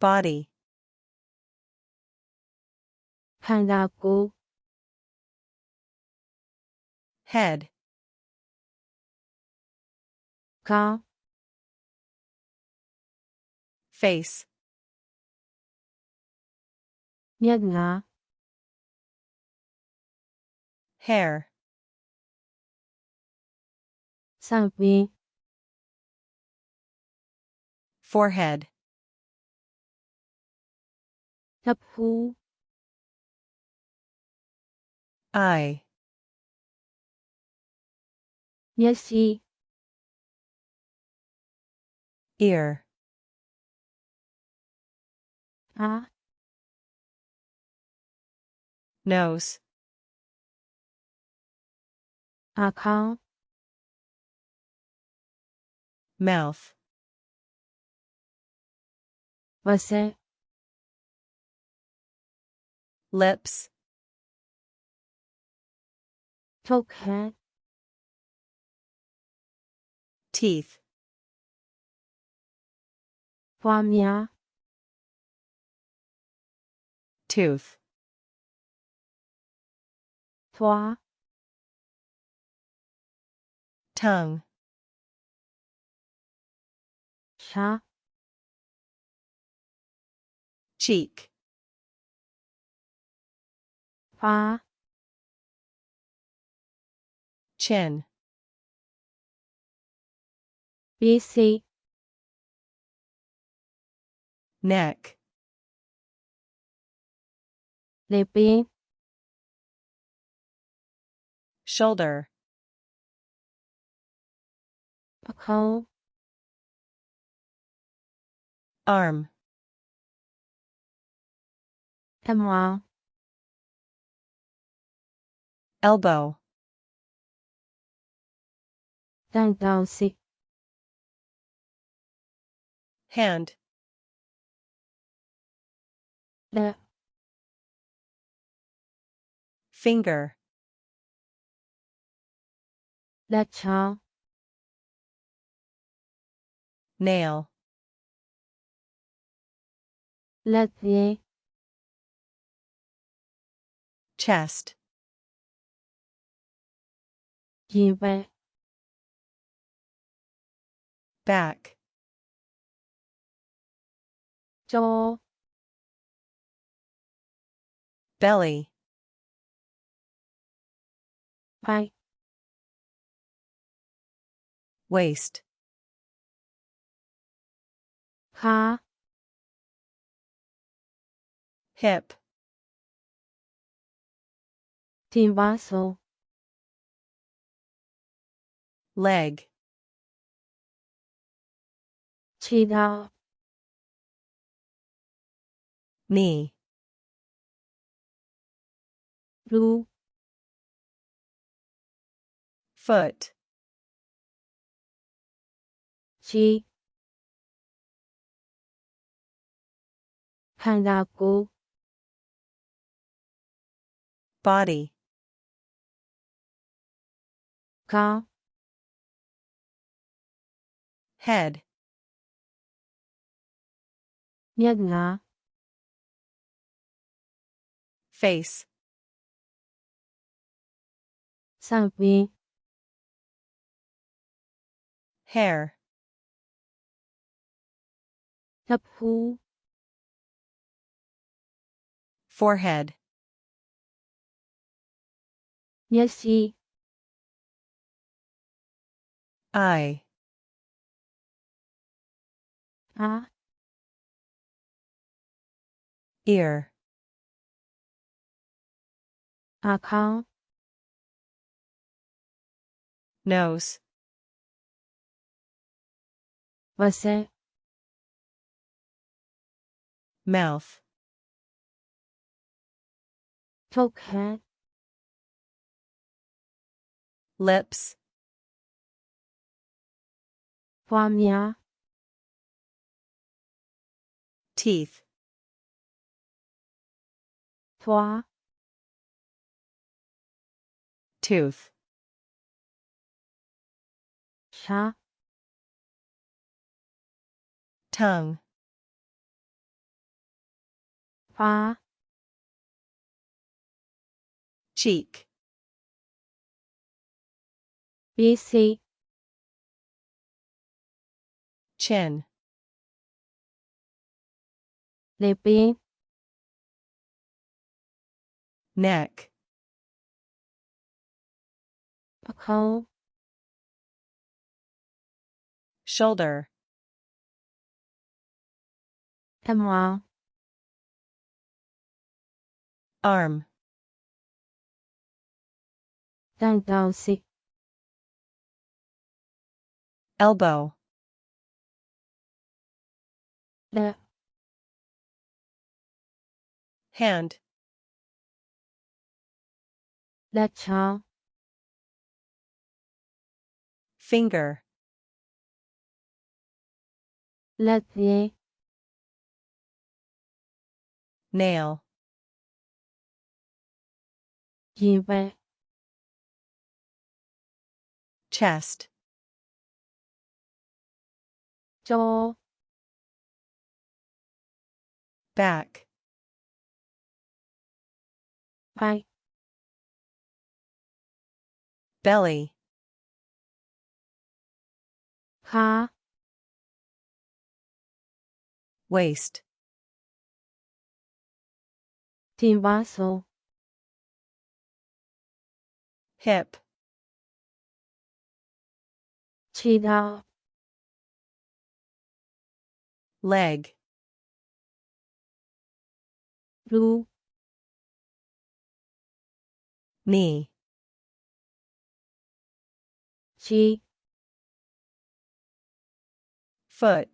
Body. ခန္ဓာကိုယ် Head. ခေါင်း Face. မျက်နှာ Hair. စံပင် Forehead. လက်ဖူး Eye. မျက်စိ Ear. အာ Nose. နှာခေါင်း Mouth. ပါးစပ် Lips. ထုတ်ခမ်း Teeth. ပွားများ Tooth. ဖွာ Tongue. ရှား Cheek. ဖား Chin. ပေးစိ Neck. လေပင် Shoulder. ပခုံး Arm. အမွာ Elbow. တန်တောင်စီ Hand. လက် Finger. လက်ချောင်း Nail. လက်သင်း Chest. ရင်ဘတ် Back. ကျော Belly. ပိုက် Waist. ခါ Hip. တင်ပါဆုံး Leg. ခြေထောက် Knee. လူ Foot. ခြေ ခန္ဓာကိုယ် Body. ခေါင်း Head. မျက်နှာ Face. စံပင် Hair. လက်ဖူး Forehead. မျက်စိ Eye. အာ Ear. နှာခေါင်း Nose. ပါးစပ် Mouth. ထုတ်ခမ်း Lips. ပွားများ Teeth. ဖွာ Tooth. ရှား Tongue. ฟ้า cheek, ปีซี chin, လေပင် neck, ပခုံး shoulder, ထမွား arm, တန်တောင်စီ elbow, လက် hand, လက်ချောင်း finger, လက်သေး nail, ရင်ပဲ chest, ကြော back, ဖိုက် belly, ခါ waist, တင်ပါဆုံး hip, ခြေထောက် leg, လူ knee, ချီ foot,